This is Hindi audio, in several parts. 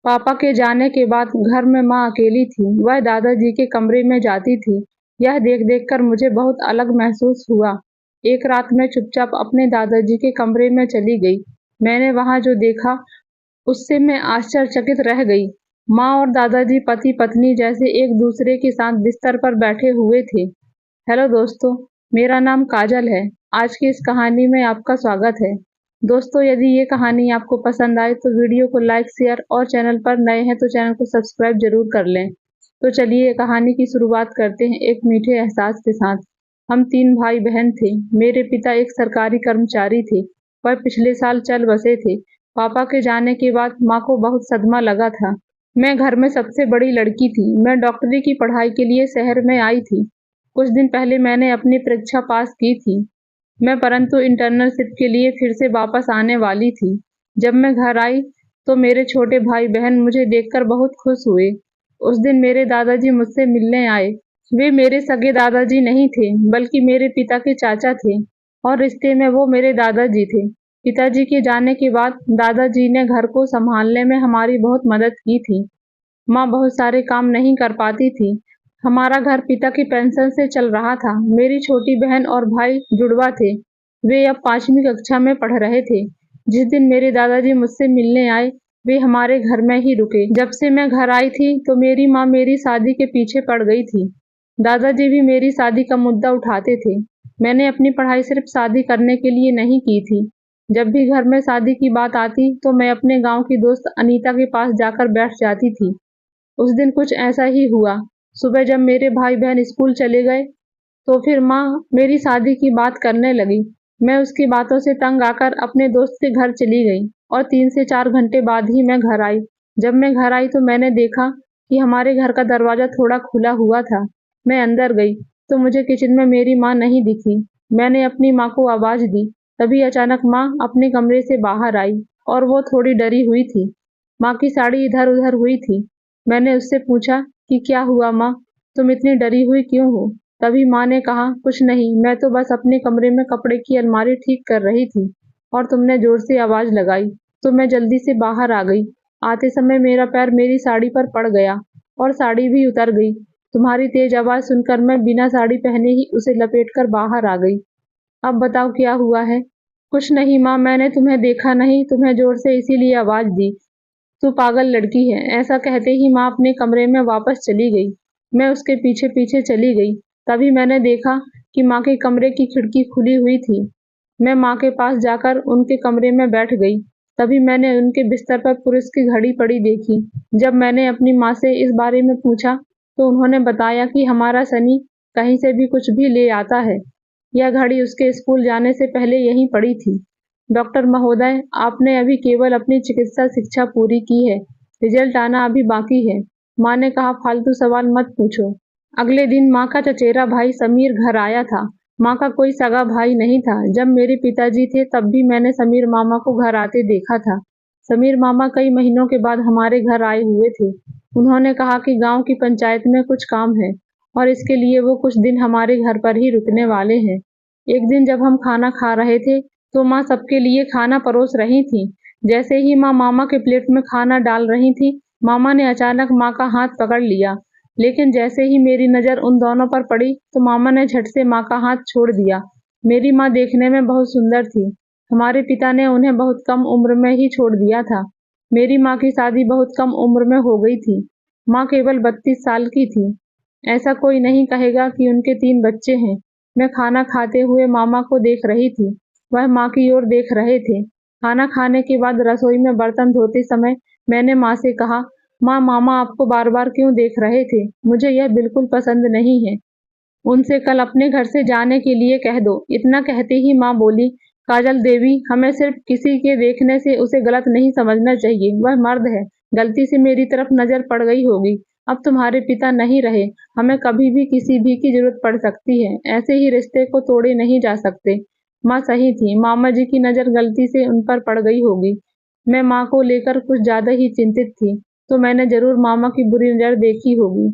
पापा के जाने के बाद घर में माँ अकेली थी। वह दादाजी के कमरे में जाती थी। यह देख देख कर मुझे बहुत अलग महसूस हुआ। एक रात मैं चुपचाप अपने दादाजी के कमरे में चली गई। मैंने वहां जो देखा उससे मैं आश्चर्यचकित रह गई। माँ और दादाजी पति पत्नी जैसे एक दूसरे के साथ बिस्तर पर बैठे हुए थे। हेलो दोस्तों, मेरा नाम काजल है। आज की इस कहानी में आपका स्वागत है। दोस्तों, यदि ये कहानी आपको पसंद आए तो वीडियो को लाइक, शेयर और चैनल पर नए हैं तो चैनल को सब्सक्राइब जरूर कर लें। तो चलिए कहानी की शुरुआत करते हैं एक मीठे एहसास के साथ। हम 3 भाई बहन थे। मेरे पिता एक सरकारी कर्मचारी थे। वह पिछले साल चल बसे थे। पापा के जाने के बाद माँ को बहुत सदमा लगा था। मैं घर में सबसे बड़ी लड़की थी। मैं डॉक्टरी की पढ़ाई के लिए शहर में आई थी। कुछ दिन पहले मैंने अपनी परीक्षा पास की थी। मैं परंतु इंटर्नशिप के लिए फिर से वापस आने वाली थी। जब मैं घर आई तो मेरे छोटे भाई बहन मुझे देखकर बहुत खुश हुए। उस दिन मेरे दादाजी मुझसे मिलने आए। वे मेरे सगे दादाजी नहीं थे, बल्कि मेरे पिता के चाचा थे और रिश्ते में वो मेरे दादाजी थे। पिताजी के जाने के बाद दादाजी ने घर को संभालने में हमारी बहुत मदद की थी। माँ बहुत सारे काम नहीं कर पाती थी। हमारा घर पिता की पेंशन से चल रहा था। मेरी छोटी बहन और भाई जुड़वा थे। वे अब 5वीं कक्षा में पढ़ रहे थे। जिस दिन मेरे दादाजी मुझसे मिलने आए, वे हमारे घर में ही रुके। जब से मैं घर आई थी तो मेरी माँ मेरी शादी के पीछे पड़ गई थी। दादाजी भी मेरी शादी का मुद्दा उठाते थे। मैंने अपनी पढ़ाई सिर्फ शादी करने के लिए नहीं की थी। जब भी घर में शादी की बात आती तो मैं अपने गांव की दोस्त अनीता के पास जाकर बैठ जाती थी। उस दिन कुछ ऐसा ही हुआ। सुबह जब मेरे भाई बहन स्कूल चले गए तो फिर माँ मेरी शादी की बात करने लगी। मैं उसकी बातों से तंग आकर अपने दोस्त के घर चली गई और 3 से 4 घंटे बाद ही मैं घर आई। जब मैं घर आई तो मैंने देखा कि हमारे घर का दरवाजा थोड़ा खुला हुआ था। मैं अंदर गई तो मुझे किचन में मेरी माँ नहीं दिखी। मैंने अपनी माँ को आवाज दी। तभी अचानक माँ अपने कमरे से बाहर आई और वो थोड़ी डरी हुई थी। माँ की साड़ी इधर उधर हुई थी। मैंने उससे पूछा कि क्या हुआ माँ, तुम इतनी डरी हुई क्यों हो? तभी माँ ने कहा, कुछ नहीं, मैं तो बस अपने कमरे में कपड़े की अलमारी ठीक कर रही थी और तुमने जोर से आवाज लगाई तो मैं जल्दी से बाहर आ गई। आते समय मेरा पैर मेरी साड़ी पर पड़ गया और साड़ी भी उतर गई। तुम्हारी तेज आवाज सुनकर मैं बिना साड़ी पहने ही उसे लपेट कर बाहर आ गई। अब बताओ क्या हुआ है? कुछ नहीं माँ, मैंने तुम्हें देखा नहीं, तुम्हें जोर से इसीलिए आवाज दी। तू पागल लड़की है। ऐसा कहते ही माँ अपने कमरे में वापस चली गई। मैं उसके पीछे पीछे चली गई। तभी मैंने देखा कि माँ के कमरे की खिड़की खुली हुई थी। मैं माँ के पास जाकर उनके कमरे में बैठ गई। तभी मैंने उनके बिस्तर पर पुरुष की घड़ी पड़ी देखी। जब मैंने अपनी माँ से इस बारे में पूछा तो उन्होंने बताया कि हमारा सनी कहीं से भी कुछ भी ले आता है। यह घड़ी उसके स्कूल जाने से पहले यहीं पड़ी थी। डॉक्टर महोदय, आपने अभी केवल अपनी चिकित्सा शिक्षा पूरी की है। रिजल्ट आना अभी बाकी है। माँ ने कहा, फालतू सवाल मत पूछो। अगले दिन माँ का चचेरा भाई समीर घर आया था। माँ का कोई सगा भाई नहीं था। जब मेरे पिताजी थे तब भी मैंने समीर मामा को घर आते देखा था। समीर मामा कई महीनों के बाद हमारे घर आए हुए थे। उन्होंने कहा कि गांव की पंचायत में कुछ काम है और इसके लिए वो कुछ दिन हमारे घर पर ही रुकने वाले हैं। एक दिन जब हम खाना खा रहे थे तो माँ सबके लिए खाना परोस रही थी। जैसे ही माँ मामा के प्लेट में खाना डाल रही थी, मामा ने अचानक माँ का हाथ पकड़ लिया। लेकिन जैसे ही मेरी नज़र उन दोनों पर पड़ी तो मामा ने झट से माँ का हाथ छोड़ दिया। मेरी माँ देखने में बहुत सुंदर थी। हमारे पिता ने उन्हें बहुत कम उम्र में ही छोड़ दिया था। मेरी माँ की शादी बहुत कम उम्र में हो गई थी। माँ केवल 32 साल की थी। ऐसा कोई नहीं कहेगा कि उनके 3 बच्चे हैं। मैं खाना खाते हुए मामा को देख रही थी। वह माँ की ओर देख रहे थे। खाना खाने के बाद रसोई में बर्तन धोते समय मैंने माँ से कहा, माँ, मामा आपको बार बार क्यों देख रहे थे? मुझे यह बिल्कुल पसंद नहीं है। उनसे कल अपने घर से जाने के लिए कह दो। इतना कहते ही माँ बोली, काजल देवी, हमें सिर्फ किसी के देखने से उसे गलत नहीं समझना चाहिए। वह मर्द है। गलती से मेरी तरफ नजर पड़ गई होगी। अब तुम्हारे पिता नहीं रहे। हमें कभी भी किसी भी की जरूरत पड़ सकती है। ऐसे ही रिश्ते को तोड़े नहीं जा सकते। माँ सही थी। मामा जी की नजर गलती से उन पर पड़ गई होगी। मैं माँ को लेकर कुछ ज्यादा ही चिंतित थी, तो मैंने जरूर मामा की बुरी नजर देखी होगी।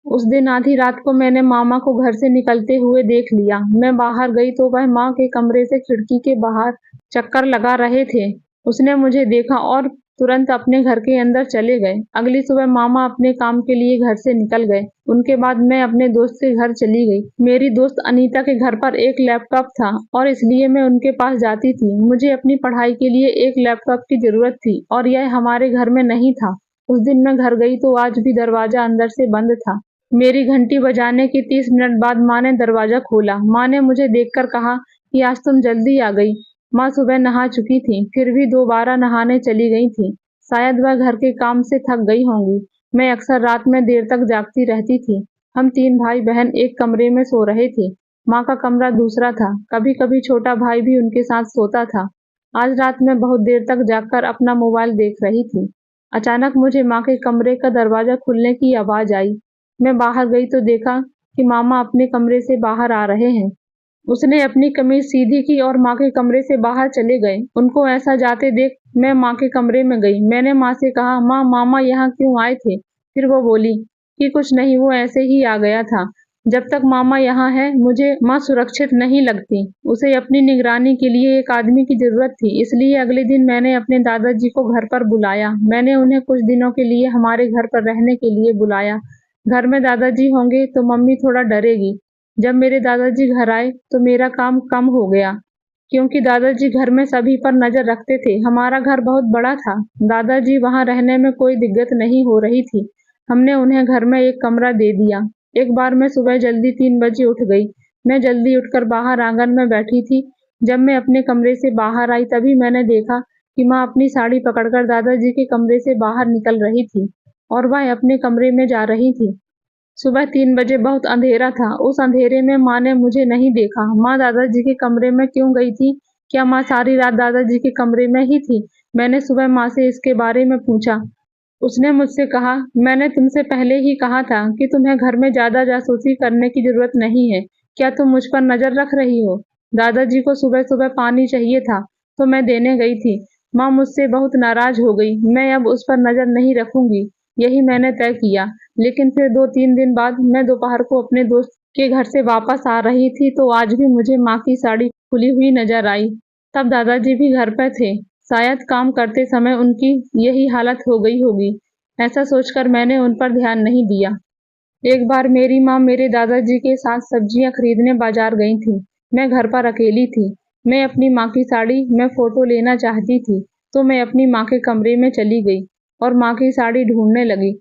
उस दिन आधी रात को मैंने मामा को घर से निकलते हुए देख लिया। मैं बाहर गई तो वह माँ के कमरे से खिड़की के बाहर चक्कर लगा रहे थे। उसने मुझे देखा और तुरंत अपने घर के अंदर चले गए। अगली सुबह मामा अपने काम के लिए घर से निकल गए। उनके बाद मैं अपने दोस्त के घर चली गई। मेरी दोस्त अनीता के घर पर एक लैपटॉप था और इसलिए मैं उनके पास जाती थी। मुझे अपनी पढ़ाई के लिए एक लैपटॉप की जरूरत थी और यह हमारे घर में नहीं था। उस दिन मैं घर गई तो आज भी दरवाजा अंदर से बंद था। मेरी घंटी बजाने के 30 मिनट बाद माँ ने दरवाजा खोला। माँ ने मुझे देखकर कहा कि आज तुम जल्दी आ गई। माँ सुबह नहा चुकी थी, फिर भी दोबारा नहाने चली गई थी। शायद वह घर के काम से थक गई होंगी। मैं अक्सर रात में देर तक जागती रहती थी। हम 3 भाई बहन एक कमरे में सो रहे थे। माँ का कमरा दूसरा था। कभी कभी छोटा भाई भी उनके साथ सोता था। आज रात में बहुत देर तक जागकर अपना मोबाइल देख रही थी। अचानक मुझे माँ के कमरे का दरवाजा खुलने की आवाज आई। मैं बाहर गई तो देखा कि मामा अपने कमरे से बाहर आ रहे हैं। उसने अपनी कमीज सीधी की और माँ के कमरे से बाहर चले गए। उनको ऐसा जाते देख मैं माँ के कमरे में गई। मैंने माँ से कहा, माँ, मामा यहाँ क्यों आए थे? फिर वो बोली कि कुछ नहीं, वो ऐसे ही आ गया था। जब तक मामा यहाँ है मुझे माँ सुरक्षित नहीं लगती। उसे अपनी निगरानी के लिए एक आदमी की जरूरत थी, इसलिए अगले दिन मैंने अपने दादाजी को घर पर बुलाया। मैंने उन्हें कुछ दिनों के लिए हमारे घर पर रहने के लिए बुलाया। घर में दादाजी होंगे तो मम्मी थोड़ा डरेगी। जब मेरे दादाजी घर आए तो मेरा काम कम हो गया, क्योंकि दादाजी घर में सभी पर नजर रखते थे। हमारा घर बहुत बड़ा था। दादाजी वहां रहने में कोई दिक्कत नहीं हो रही थी। हमने उन्हें घर में एक कमरा दे दिया। एक बार मैं सुबह जल्दी 3 बजे उठ गई। मैं जल्दी उठकर बाहर आंगन में बैठी थी। जब मैं अपने कमरे से बाहर आई तभी मैंने देखा कि माँ अपनी साड़ी पकड़कर दादाजी के कमरे से बाहर निकल रही थी और वह अपने कमरे में जा रही थी। सुबह 3 बजे बहुत अंधेरा था। उस अंधेरे में माँ ने मुझे नहीं देखा। माँ दादाजी के कमरे में क्यों गई थी? क्या माँ सारी रात दादाजी के कमरे में ही थी? मैंने सुबह माँ से इसके बारे में पूछा। उसने मुझसे कहा, मैंने तुमसे पहले ही कहा था कि तुम्हें घर में ज्यादा जासूसी करने की जरूरत नहीं है। क्या तुम मुझ पर नजर रख रही हो? दादाजी को सुबह सुबह पानी चाहिए था तो मैं देने गई थी। माँ मुझसे बहुत नाराज हो गई। मैं अब उस पर नजर नहीं रखूंगी, यही मैंने तय किया। लेकिन फिर 2-3 दिन बाद मैं दोपहर को अपने दोस्त के घर से वापस आ रही थी तो आज भी मुझे माँ की साड़ी खुली हुई नजर आई। तब दादाजी भी घर पर थे। शायद काम करते समय उनकी यही हालत हो गई होगी। ऐसा सोचकर मैंने उन पर ध्यान नहीं दिया। एक बार मेरी माँ मेरे दादाजी के साथ सब्जियां खरीदने बाजार गई थी। मैं घर पर अकेली थी। मैं अपनी माँ की साड़ी में फोटो लेना चाहती थी तो मैं अपनी माँ के कमरे में चली गई और माँ की साड़ी ढूंढने लगी।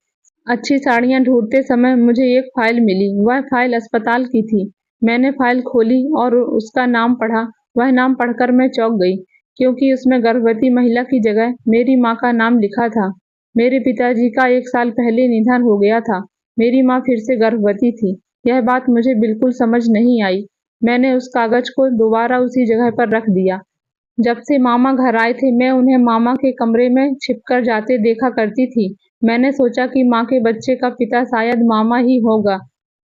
अच्छी साड़ियां ढूंढते समय मुझे एक फाइल मिली। वह फाइल अस्पताल की थी। मैंने फाइल खोली और उसका नाम पढ़ा। वह नाम पढ़कर मैं चौंक गई, क्योंकि उसमें गर्भवती महिला की जगह मेरी माँ का नाम लिखा था। मेरे पिताजी का 1 साल पहले निधन हो गया था। मेरी माँ फिर से गर्भवती थी। यह बात मुझे बिल्कुल समझ नहीं आई। मैंने उस कागज को दोबारा उसी जगह पर रख दिया। जब से मामा घर आए थे मैं उन्हें मामा के कमरे में छिपकर जाते देखा करती थी। मैंने सोचा कि माँ के बच्चे का पिता शायद मामा ही होगा,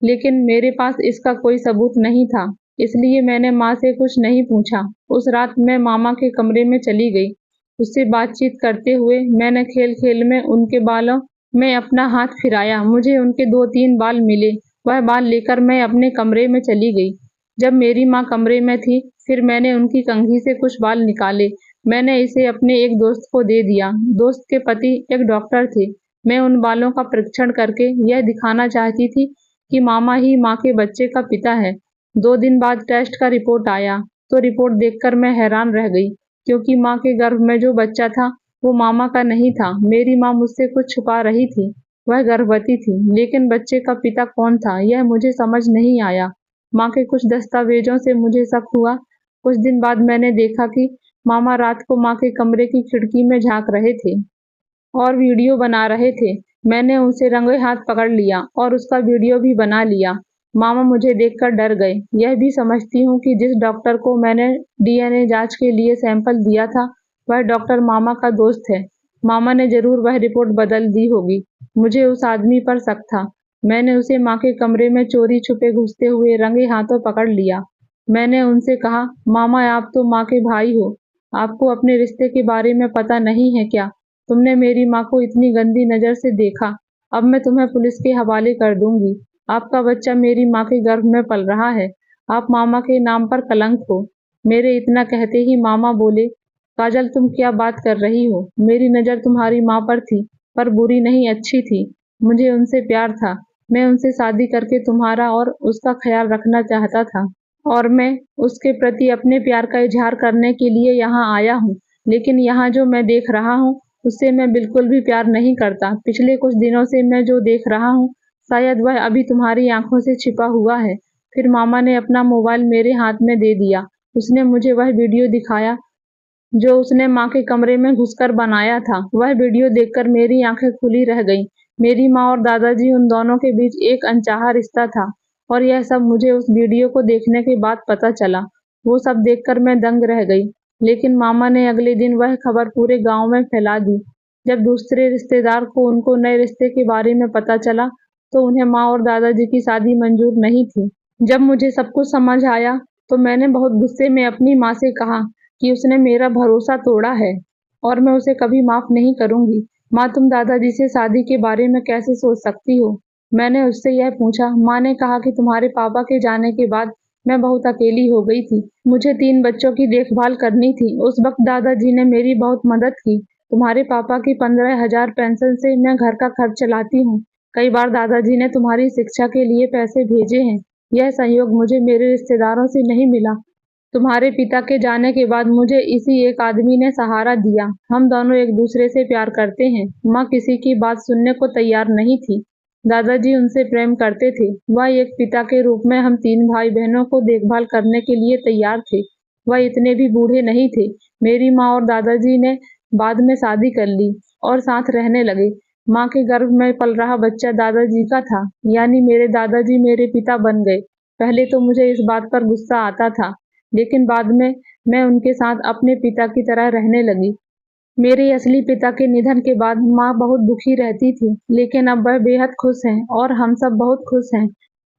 लेकिन मेरे पास इसका कोई सबूत नहीं था, इसलिए मैंने माँ से कुछ नहीं पूछा। उस रात मैं मामा के कमरे में चली गई। उससे बातचीत करते हुए मैंने खेल खेल में उनके बालों में अपना हाथ फिराया। मुझे उनके 2-3 बाल मिले। वह बाल लेकर मैं अपने कमरे में चली गई। जब मेरी माँ कमरे में थी फिर मैंने उनकी कंघी से कुछ बाल निकाले। मैंने इसे अपने एक दोस्त को दे दिया। दोस्त के पति एक डॉक्टर थे। मैं उन बालों का परीक्षण करके यह दिखाना चाहती थी कि मामा ही माँ के बच्चे का पिता है। 2 दिन बाद टेस्ट का रिपोर्ट आया तो रिपोर्ट देखकर मैं हैरान रह गई, क्योंकि माँ के गर्भ में जो बच्चा था वो मामा का नहीं था। मेरी माँ मुझसे कुछ छुपा रही थी। वह गर्भवती थी, लेकिन बच्चे का पिता कौन था यह मुझे समझ नहीं आया। माँ के कुछ दस्तावेजों से मुझे शक हुआ। कुछ दिन बाद मैंने देखा कि मामा रात को माँ के कमरे की खिड़की में झांक रहे थे और वीडियो बना रहे थे। मैंने उसे रंगे हाथ पकड़ लिया और उसका वीडियो भी बना लिया। मामा मुझे देखकर डर गए। यह भी समझती हूँ कि जिस डॉक्टर को मैंने डीएनए जांच के लिए सैंपल दिया था वह डॉक्टर मामा का दोस्त है। मामा ने जरूर वह रिपोर्ट बदल दी होगी। मुझे उस आदमी पर शक था। मैंने उसे माँ के कमरे में चोरी छुपे घुसते हुए रंगे हाथों पकड़ लिया। मैंने उनसे कहा, मामा, आप तो माँ के भाई हो, आपको अपने रिश्ते के बारे में पता नहीं है क्या? तुमने मेरी माँ को इतनी गंदी नजर से देखा। अब मैं तुम्हें पुलिस के हवाले कर दूंगी। आपका बच्चा मेरी माँ के गर्भ में पल रहा है। आप मामा के नाम पर कलंक हो। मेरे इतना कहते ही मामा बोले, काजल, तुम क्या बात कर रही हो? मेरी नज़र तुम्हारी माँ पर थी, पर बुरी नहीं, अच्छी थी। मुझे उनसे प्यार था। मैं उनसे शादी करके तुम्हारा और उसका ख्याल रखना चाहता था, और मैं उसके प्रति अपने प्यार का इजहार करने के लिए यहाँ आया हूँ। लेकिन यहाँ जो मैं देख रहा हूँ, उससे मैं बिल्कुल भी प्यार नहीं करता। पिछले कुछ दिनों से मैं जो देख रहा हूँ, शायद वह अभी तुम्हारी आंखों से छिपा हुआ है। फिर मामा ने अपना मोबाइल मेरे हाथ में दे दिया। उसने मुझे वह वीडियो दिखाया जो उसने माँ के कमरे में घुसकर बनाया था। वह वीडियो देखकर मेरी आंखें खुली रह गईं। मेरी माँ और दादाजी, उन दोनों के बीच एक अनचाहा रिश्ता था, और यह सब मुझे उस वीडियो को देखने के बाद पता चला। वो सब देखकर मैं दंग रह गई। लेकिन मामा ने अगले दिन वह खबर पूरे गांव में फैला दी। जब दूसरे रिश्तेदार को उनको नए रिश्ते के बारे में पता चला, तो उन्हें माँ और दादाजी की शादी मंजूर नहीं थी। जब मुझे सब कुछ समझ आया, तो मैंने बहुत गुस्से में अपनी माँ से कहा कि उसने मेरा भरोसा तोड़ा है, और मैं उसे कभी माफ नहीं करूंगी। माँ, तुम दादाजी से शादी के बारे में कैसे सोच सकती हो? मैंने उससे यह पूछा। माँ ने कहा कि तुम्हारे पापा के जाने के बाद मैं बहुत अकेली हो गई थी। मुझे 3 बच्चों की देखभाल करनी थी। उस वक्त दादाजी ने मेरी बहुत मदद की। तुम्हारे पापा की 15,000 पेंशन से मैं घर का खर्च चलाती हूँ। कई बार दादाजी ने तुम्हारी शिक्षा के लिए पैसे भेजे हैं। यह संयोग मुझे मेरे रिश्तेदारों से नहीं मिला। तुम्हारे पिता के जाने के बाद मुझे इसी एक आदमी ने सहारा दिया। हम दोनों एक दूसरे से प्यार करते हैं। माँ किसी की बात सुनने को तैयार नहीं थी। दादाजी उनसे प्रेम करते थे। वह एक पिता के रूप में हम 3 भाई बहनों को देखभाल करने के लिए तैयार थे। वह इतने भी बूढ़े नहीं थे। मेरी माँ और दादाजी ने बाद में शादी कर ली और साथ रहने लगे। माँ के गर्भ में पल रहा बच्चा दादाजी का था, यानी मेरे दादाजी मेरे पिता बन गए। पहले तो मुझे इस बात पर गुस्सा आता था, लेकिन बाद में मैं उनके साथ अपने पिता की तरह रहने लगी। मेरे असली पिता के निधन के बाद माँ बहुत दुखी रहती थी, लेकिन अब वह बेहद खुश हैं और हम सब बहुत खुश हैं।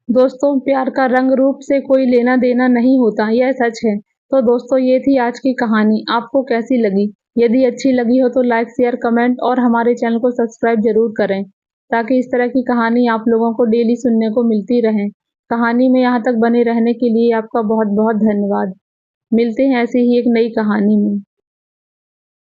दोस्तों, प्यार का रंग रूप से कोई लेना देना नहीं होता, यह सच है। तो दोस्तों, ये थी आज की कहानी। आपको कैसी लगी? यदि अच्छी लगी हो तो लाइक, शेयर, कमेंट और हमारे चैनल को सब्सक्राइब जरूर करें, ताकि इस तरह की कहानी आप लोगों को डेली सुनने को मिलती रहे। कहानी में यहाँ तक बने रहने के लिए आपका बहुत बहुत धन्यवाद। मिलते हैं ऐसी ही एक नई कहानी में।